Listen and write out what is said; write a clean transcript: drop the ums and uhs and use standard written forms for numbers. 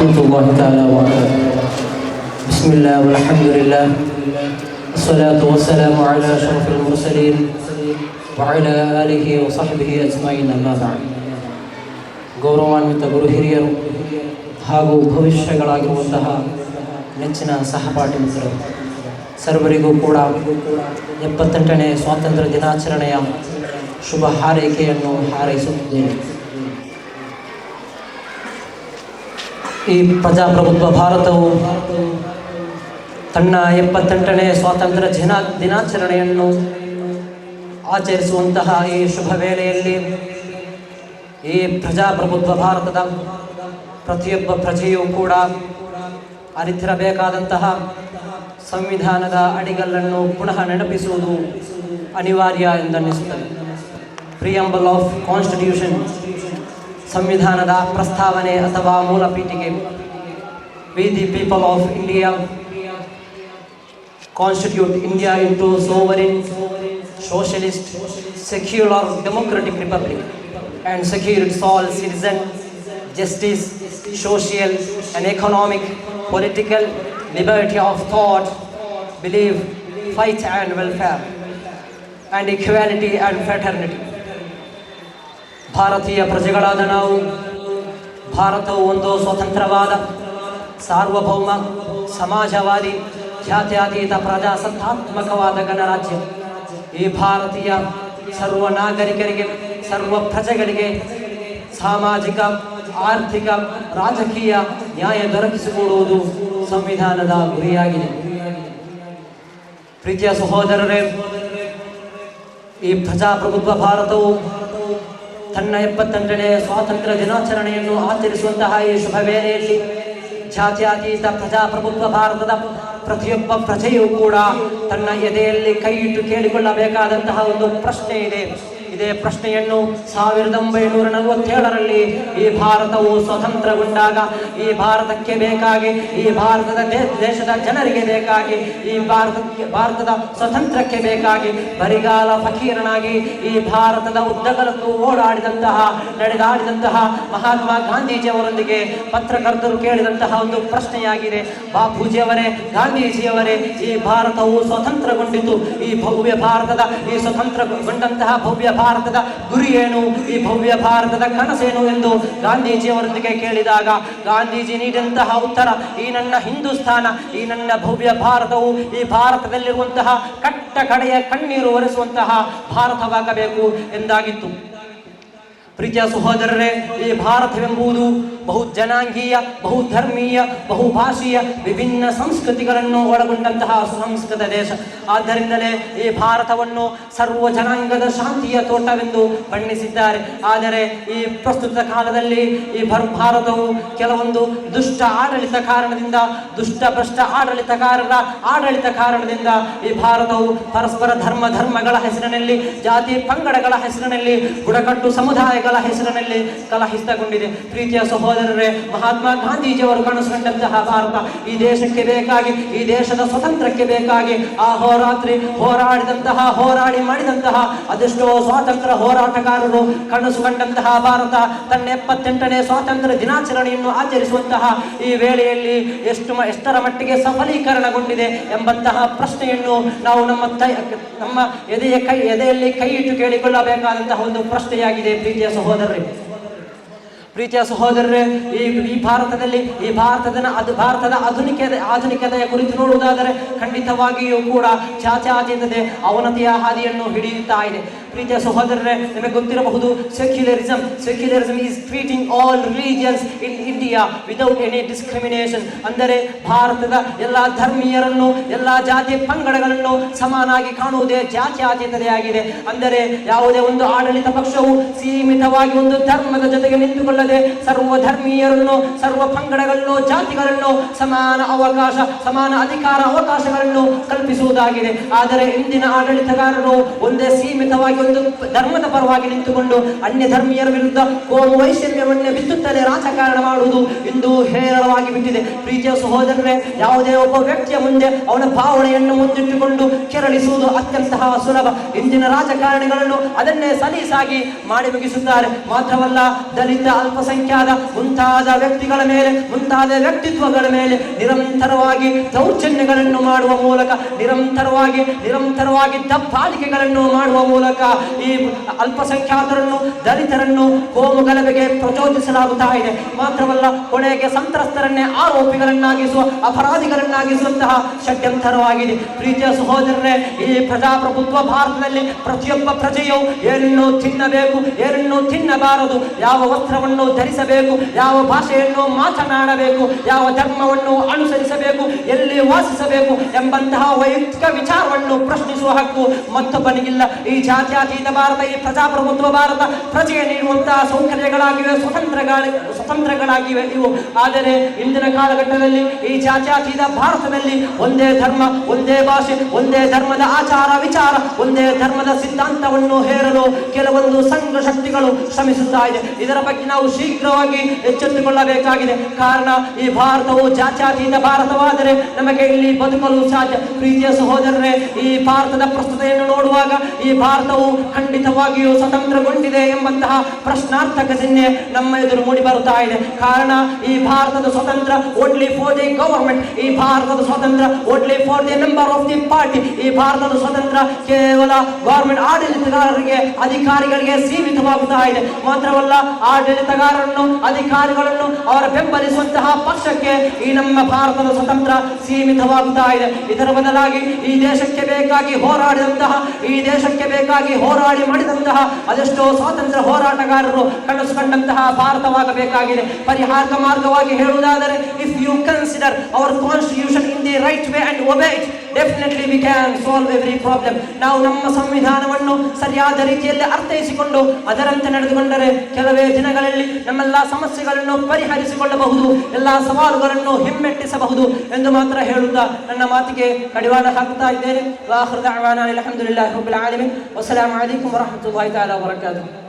ورحمة الله تعالى وبركاته. بسم الله والحمد لله والصلاة والسلام على أشرف المرسلين وعلى آله وصحبه أجمعين أما بعد. ಗೌರವಾನ್ವಿತ ಗುರು ಹಿರಿಯರು ಹಾಗೂ ಭವಿಷ್ಯಗಳಾಗಿರುವಂತಹ ನೆಚ್ಚಿನ ಸಹಪಾಠಿ ಮಿತ್ರರು ಸರ್ವರಿಗೂ ಕೂಡ 78ನೇ ಸ್ವಾತಂತ್ರ್ಯ ದಿನಾಚರಣೆಯ ಶುಭ ಹಾರೈಕೆಯನ್ನು ಹಾರೈಸುತ್ತಿದ್ದೇನೆ. ಈ ಪ್ರಜಾಪ್ರಭುತ್ವ ಭಾರತವು ತನ್ನ 78ನೇ ಸ್ವಾತಂತ್ರ್ಯ ದಿನಾಚರಣೆಯನ್ನು ಆಚರಿಸುವಂತಹ ಈ ಶುಭ ವೇಳೆಯಲ್ಲಿ ಈ ಪ್ರಜಾಪ್ರಭುತ್ವ ಭಾರತದ ಪ್ರತಿಯೊಬ್ಬ ಪ್ರಜೆಯೂ ಕೂಡ ಅರಿತಿರಬೇಕಾದಂತಹ ಸಂವಿಧಾನದ ಅಡಿಗಲ್ಲನ್ನು ಪುನಃ ನೆನಪಿಸುವುದು ಅನಿವಾರ್ಯ ಎಂದನ್ನಿಸುತ್ತದೆ. ಪ್ರಿಯಂಬಲ್ ಆಫ್ ಕಾನ್ಸ್ಟಿಟ್ಯೂಷನ್, ಸಂವಿಧಾನದ ಪ್ರಸ್ತಾವನೆ ಅಥವಾ ಮೂಲ ಪೀಠಿಕೆ. We the people of India constitute India into sovereign, socialist, secular, democratic republic and secure its all citizen, justice, social and economic, political, liberty of thought, belief, faith and welfare, and equality and fraternity. ಭಾರತೀಯ ಪ್ರಜೆಗಳಾದ ನಾವು, ಭಾರತವು ಒಂದು ಸ್ವತಂತ್ರವಾದ ಸಾರ್ವಭೌಮ ಸಮಾಜವಾದಿ ಜಾತ್ಯತೀತ ಪ್ರಜಾಸತ್ತಾತ್ಮಕವಾದ ಗಣರಾಜ್ಯ. ಈ ಭಾರತೀಯ ಸರ್ವ ನಾಗರಿಕರಿಗೆ, ಸರ್ವ ಪ್ರಜೆಗಳಿಗೆ ಸಾಮಾಜಿಕ, ಆರ್ಥಿಕ, ರಾಜಕೀಯ ನ್ಯಾಯ ದೊರಕಿಸಿಕೊಡುವುದು ಸಂವಿಧಾನದ ಗುರಿಯಾಗಿದೆ. ಪ್ರೀತಿಯ ಸಹೋದರರೇ, ಈ ಪ್ರಜಾಪ್ರಭುತ್ವ ಭಾರತವು ತನ್ನ 78ನೇ ಸ್ವಾತಂತ್ರ್ಯ ದಿನಾಚರಣೆಯನ್ನು ಆಚರಿಸುವಂತಹ ಈ ಶುಭ ವೇಳೆಯಲ್ಲಿ ಜಾತ್ಯತೀತ ಪ್ರಜಾಪ್ರಭುತ್ವ ಭಾರತದ ಪ್ರತಿಯೊಬ್ಬ ಪ್ರಜೆಯೂ ಕೂಡ ತನ್ನ ಎದೆಯಲ್ಲಿ ಕೈ ಇಟ್ಟು ಕೇಳಿಕೊಳ್ಳಬೇಕಾದಂತಹ ಒಂದು ಪ್ರಶ್ನೆ ಇದೆ. ಇದೇ ಪ್ರಶ್ನೆಯನ್ನು 1947ರಲ್ಲಿ ಈ ಭಾರತವು ಸ್ವತಂತ್ರಗೊಂಡಾಗ ಈ ಭಾರತಕ್ಕೆ ಬೇಕಾಗಿ, ಈ ಭಾರತದ ದೇಶದ ಜನರಿಗೆ ಬೇಕಾಗಿ, ಈ ಭಾರತದ ಸ್ವತಂತ್ರಕ್ಕೆ ಬೇಕಾಗಿ ಬರಿಗಾಲ ಫಕೀರನಾಗಿ ಈ ಭಾರತದ ಉದ್ದಗಲಕ್ಕೂ ನಡೆದಾಡಿದಂತಹ ಮಹಾತ್ಮ ಗಾಂಧೀಜಿಯವರೊಂದಿಗೆ ಪತ್ರಕರ್ತರು ಕೇಳಿದಂತಹ ಒಂದು ಪ್ರಶ್ನೆಯಾಗಿದೆ. ಬಾಪೂಜಿಯವರೇ, ಗಾಂಧೀಜಿಯವರೇ, ಈ ಭಾರತವು ಸ್ವತಂತ್ರಗೊಂಡಿತು, ಈ ಭವ್ಯ ಭಾರತದ, ಈ ಸ್ವತಂತ್ರಗೊಂಡಂತಹ ಭವ್ಯ ಭಾರತದ ಗುರಿ ಏನು, ಈ ಭವ್ಯ ಭಾರತದ ಕನಸೇನು ಎಂದು ಗಾಂಧೀಜಿಯವರೊಂದಿಗೆ ಕೇಳಿದಾಗ ಗಾಂಧೀಜಿ ನೀಡಿದಂತಹ ಉತ್ತರ, ಈ ನನ್ನ ಹಿಂದೂಸ್ತಾನ, ಈ ನನ್ನ ಭವ್ಯ ಭಾರತವು ಈ ಭಾರತದಲ್ಲಿರುವಂತಹ ಕಟ್ಟ ಕಡೆಯ ಕಣ್ಣೀರು ಒರೆಸುವಂತಹ ಭಾರತವಾಗಬೇಕು ಎಂದಾಗಿತ್ತು. ಪ್ರೀತಿಯ ಸಹೋದರರೇ, ಈ ಭಾರತವೆಂಬುದು ಬಹು ಜನಾಂಗೀಯ, ಬಹುಧರ್ಮೀಯ, ಬಹುಭಾಷೀಯ, ವಿಭಿನ್ನ ಸಂಸ್ಕೃತಿಗಳನ್ನು ಒಳಗೊಂಡಂತಹ ಸುಸಂಸ್ಕೃತ ದೇಶ. ಆದ್ದರಿಂದಲೇ ಈ ಭಾರತವನ್ನು ಸರ್ವ ಜನಾಂಗದ ಶಾಂತಿಯ ತೋಟವೆಂದು ಬಣ್ಣಿಸಿದ್ದಾರೆ. ಆದರೆ ಈ ಪ್ರಸ್ತುತ ಕಾಲದಲ್ಲಿ ಈ ಭಾರತವು ಕೆಲವೊಂದು ದುಷ್ಟ ಆಡಳಿತ ಕಾರಣದಿಂದ, ಭ್ರಷ್ಟ ಆಡಳಿತಗಾರರ ಆಡಳಿತ ಕಾರಣದಿಂದ ಈ ಭಾರತವು ಪರಸ್ಪರ ಧರ್ಮಗಳ ಹೆಸರಿನಲ್ಲಿ, ಜಾತಿ ಪಂಗಡಗಳ ಹೆಸರಿನಲ್ಲಿ, ಬುಡಕಟ್ಟು ಸಮುದಾಯಗಳ ಹೆಸರಿನಲ್ಲಿ ಕಲಹಿತಗೊಂಡಿದೆ. ಪ್ರೀತಿಯ ಸಹೋದರರೇ, ಮಹಾತ್ಮ ಗಾಂಧೀಜಿಯವರು ಕನಸುಕೊಂಡಂತಹ ಭಾರತ ಈ ದೇಶಕ್ಕೆ ಬೇಕಾಗಿ, ಈ ದೇಶದ ಸ್ವತಂತ್ರಕ್ಕೆ ಬೇಕಾಗಿ ಹೋರಾಡಿ ಮಾಡಿದಂತಹ ಅದೆಷ್ಟೋ ಸ್ವಾತಂತ್ರ್ಯ ಹೋರಾಟಗಾರರು ಕನಸುಕೊಂಡಂತಹ ಭಾರತ ತನ್ನ 78ನೇ ಸ್ವಾತಂತ್ರ್ಯ ದಿನಾಚರಣೆಯನ್ನು ಆಚರಿಸುವಂತಹ ಈ ವೇಳೆಯಲ್ಲಿ ಎಷ್ಟರ ಮಟ್ಟಿಗೆ ಸಫಲೀಕರಣಗೊಂಡಿದೆ ಎಂಬಂತಹ ಪ್ರಶ್ನೆಯನ್ನು ನಾವು ನಮ್ಮ ಎದೆಯಲ್ಲಿ ಕೈ ಇಟ್ಟು ಕೇಳಿಕೊಳ್ಳಬೇಕಾದಂತಹ ಒಂದು ಪ್ರಶ್ನೆಯಾಗಿದೆ. ಪ್ರೀತಿಯ ಸಹೋದರರೇ, ಈ ಭಾರತದಲ್ಲಿ ಈ ಭಾರತದ ಆಧುನಿಕತೆಯ ಕುರಿತು ನೋಡುವುದಾದರೆ ಖಂಡಿತವಾಗಿಯೂ ಕೂಡ ಜಾತ್ಯತೀತತೆ ಅವನತಿಯ ಹಾದಿಯನ್ನು ಹಿಡಿಯುತ್ತಾ ಇದೆ. ಪ್ರೀತಿಯ ಸಹೋದರರೇ, ನಿಮಗೆ ಗೊತ್ತಿರಬಹುದು, secularism is treating all religions in India without any discrimination. ಅಂದರೆ ಭಾರತದ ಎಲ್ಲ ಧರ್ಮೀಯರನ್ನು, ಎಲ್ಲ ಜಾತಿ ಪಂಗಡಗಳನ್ನು ಸಮಾನಾಗಿ ಕಾಣುವುದೇ ಜಾತ್ಯತೀತತೆಯಾಗಿದೆ. ಅಂದರೆ ಯಾವುದೇ ಒಂದು ಆಡಳಿತ ಪಕ್ಷವು ಸೀಮಿತವಾಗಿ ಒಂದು ಧರ್ಮದ ಜೊತೆಗೆ ನಿಂತುಕೊಳ್ಳದೆ ಸರ್ವ ಧರ್ಮೀಯರನ್ನು, ಸರ್ವ ಪಂಗಡಗಳನ್ನು, ಜಾತಿಗಳನ್ನು ಸಮಾನ ಅವಕಾಶ, ಸಮಾನ ಅಧಿಕಾರ ಅವಕಾಶಗಳನ್ನು ಕಲ್ಪಿಸುವುದಾಗಿದೆ. ಆದರೆ ಇಂದಿನ ಆಡಳಿತಗಾರರು ಒಂದೇ ಸೀಮಿತವಾಗಿ ಒಂದು ಧರ್ಮದ ಪರವಾಗಿ ನಿಂತುಕೊಂಡು ಅನ್ಯ ಧರ್ಮೀಯರ ವಿರುದ್ಧ ಕೋಮು ವೈಷಮ್ಯವನ್ನೇ ಬಿತ್ತುತ್ತಲೇ ರಾಜಕಾರಣ ಮಾಡುವುದು ಇಂದು ಹೇರಳವಾಗಿ ಬಿಟ್ಟಿದೆ. ಪ್ರೀತಿಯ ಸಹೋದರರೇ, ಯಾವುದೇ ಒಬ್ಬ ವ್ಯಕ್ತಿಯ ಮುಂದೆ ಅವನ ಭಾವನೆಯನ್ನು ಮುಂದಿಟ್ಟುಕೊಂಡು ಕೆರಳಿಸುವುದು ಅತ್ಯಂತ ಸುಲಭ. ಇಂದಿನ ರಾಜಕಾರಣಿಗಳನ್ನು ಅದನ್ನೇ ಸಲೀಸಾಗಿ ಮಾಡಿ ಮುಗಿಸುತ್ತಾರೆ. ಮಾತ್ರವಲ್ಲ, ದಲಿತ, ಅಲ್ಪಸಂಖ್ಯಾತ ಮುಂತಾದ ವ್ಯಕ್ತಿಗಳ ಮೇಲೆ, ಮುಂತಾದ ವ್ಯಕ್ತಿತ್ವಗಳ ಮೇಲೆ ನಿರಂತರವಾಗಿ ದೌರ್ಜನ್ಯಗಳನ್ನು ಮಾಡುವ ಮೂಲಕ, ನಿರಂತರವಾಗಿ ದಬ್ಬಾಳಿಕೆಗಳನ್ನು ಮಾಡುವ ಮೂಲಕ ಈ ಅಲ್ಪಸಂಖ್ಯಾತರನ್ನು, ದಲಿತರನ್ನು ಕೋಮು ಗಲಭೆಗೆ ಪ್ರಚೋದಿಸಲಾಗುತ್ತಾ ಇದೆ. ಮಾತ್ರವಲ್ಲ, ಕೊನೆಗೆ ಸಂತ್ರಸ್ತರನ್ನೇ ಆರೋಪಿಗಳನ್ನಾಗಿಸುವ, ಅಪರಾಧಿಗಳನ್ನಾಗಿಸುವಂತಹ ಷಡ್ಯಂತರವಾಗಿದೆ. ಪ್ರೀತಿಯ ಸಹೋದರರೇ, ಈ ಪ್ರಜಾಪ್ರಭುತ್ವ ಭಾರತದಲ್ಲಿ ಪ್ರತಿಯೊಬ್ಬ ಪ್ರಜೆಯು ಏನನ್ನು ತಿನ್ನಬೇಕು, ಏನನ್ನು ತಿನ್ನಬಾರದು, ಯಾವ ವಸ್ತ್ರವನ್ನು ಧರಿಸಬೇಕು, ಯಾವ ಭಾಷೆಯನ್ನು ಮಾತನಾಡಬೇಕು, ಯಾವ ಧರ್ಮವನ್ನು ಅನುಸರಿಸಬೇಕು, ಎಲ್ಲಿ ವಾಸಿಸಬೇಕು ಎಂಬಂತಹ ವೈಯಕ್ತಿಕ ವಿಚಾರವನ್ನು ಪ್ರಶ್ನಿಸುವ ಹಕ್ಕು ಮತ್ತೊಬ್ಬನಿಗಿಲ್ಲ. ಈ ಜಾತ್ಯತೀತ ಭಾರತ, ಈ ಪ್ರಜಾಪ್ರಭುತ್ವ ಭಾರತ ಪ್ರಜೆಗೆ ನೀಡುವಂತಹ ಸೌಕರ್ಯಗಳಾಗಿವೆ, ಸ್ವತಂತ್ರಗಳಾಗಿವೆ ಇವು. ಆದರೆ ಇಂದಿನ ಕಾಲಘಟ್ಟದಲ್ಲಿ ಈ ಜಾತ್ಯತೀತ ಭಾರತದಲ್ಲಿ ಒಂದೇ ಧರ್ಮ, ಒಂದೇ ಭಾಷೆ, ಒಂದೇ ಧರ್ಮದ ಆಚಾರ ವಿಚಾರ, ಒಂದೇ ಧರ್ಮದ ಸಿದ್ಧಾಂತವನ್ನು ಹೇರಲು ಕೆಲವೊಂದು ಸಂಘ ಶಕ್ತಿಗಳು ಶ್ರಮಿಸುತ್ತಾ ಇದೆ. ಇದರ ಬಗ್ಗೆ ನಾವು ಶೀಘ್ರವಾಗಿ ಎಚ್ಚೆತ್ತುಕೊಳ್ಳಬೇಕಾಗಿದೆ. ಕಾರಣ, ಈ ಭಾರತವು ಜಾತ್ಯತೀತ ಭಾರತವಾದರೆ ನಮಗೆ ಇಲ್ಲಿ ಬದುಕಲು ಸಾಧ್ಯ. ಪ್ರೀತಿಯ ಸಹೋದರರೇ, ಈ ಭಾರತದ ಪ್ರಸ್ತುತೆಯನ್ನು ನೋಡುವಾಗ ಈ ಭಾರತವು ಖಂಡಿತವಾಗಿಯೂ ಸ್ವತಂತ್ರಗೊಂಡಿದೆ ಎಂಬಂತಹ ಪ್ರಶ್ನಾರ್ಥಕ ಚಿಹ್ನೆ ನಮ್ಮ ಎದುರು ಮೂಡಿ ಬರುತ್ತಾ ಇದೆ. ಕಾರಣ, ಈ ಭಾರತದ ಸ್ವತಂತ್ರ ಓನ್ಲಿ ಫಾರ್ ದಿ ಗವರ್ಮೆಂಟ್, ಈ ಭಾರತದ ಸ್ವತಂತ್ರ only for the member of the party, ಈ ಭಾರತದ ಸ್ವತಂತ್ರ ಕೇವಲ ಗವರ್ಮೆಂಟ್ ಆಡಳಿತಗಾರರಿಗೆ, ಅಧಿಕಾರಿಗಳಿಗೆ ಸೀಮಿತವಾಗುತ್ತಾ ಇದೆ. ಮಾತ್ರವಲ್ಲ, ಆಡಳಿತಗಾರರನ್ನು, ಅಧಿಕಾರಿಗಳನ್ನು ಅವರ ಬೆಂಬಲಿಸುವಂತಹ ಪಕ್ಷಕ್ಕೆ ಈ ನಮ್ಮ ಭಾರತದ ಸ್ವತಂತ್ರ ಸೀಮಿತವಾಗುತ್ತಾ ಇದೆ. ಇದರ ಬದಲಾಗಿ ಈ ದೇಶಕ್ಕೆ ಬೇಕಾಗಿ ಹೋರಾಡಿದಂತಹ, ಈ ದೇಶಕ್ಕೆ ಬೇಕಾಗಿ ಹೋರಾಡಿ ಮಾಡಿದಂತಹ ಅದೆಷ್ಟೋ ಸ್ವಾತಂತ್ರ್ಯ ಹೋರಾಟಗಾರರು ಕನಸು ಕಂಡಂತಹ ಭಾರತವಾಗಬೇಕಾಗಿದೆ. ಪರಿಹಾರ ಮಾರ್ಗವಾಗಿ ಹೇಳುವುದಾದರೆ, if you consider our constitution in the right way and obey it, definitely we can solve every problem. ನಾವು ನಮ್ಮ ಸಂವಿಧಾನವನ್ನು ಸರಿಯಾದ ರೀತಿಯಲ್ಲಿ ಅರ್ಥೈಸಿಕೊಂಡು ಅದರಂತೆ ನಡೆದುಕೊಂಡರೆ ಕೆಲವೇ ದಿನಗಳಲ್ಲಿ ನಮ್ಮೆಲ್ಲ ಸಮಸ್ಯೆಗಳನ್ನು ಪರಿಹರಿಸಿಕೊಳ್ಳಬಹುದು, ಎಲ್ಲ ಸವಾಲುಗಳನ್ನು ಹಿಮ್ಮೆಟ್ಟಿಸಬಹುದು ಎಂದು ಮಾತ್ರ ಹೇಳುತ್ತಾ ನನ್ನ ಮಾತಿಗೆ ಕಡಿವಾಣ ಹಾಕುತ್ತಾ ಇದ್ದೇನೆ. ವಾಖಿರು ದಅವಾನಾ ಅಲ್ಹಮ್ದುಲಿಲ್ಲಾಹಿ ರಬ್ಬಿಲ್ ಆಲಮೀನ್. ವಸ್ಸಲಾಮು ಅಲೈಕುಂ ವರಹ್ಮತುಲ್ಲಾಹಿ ತಆಲಾ ವಬರಕಾತುಹು.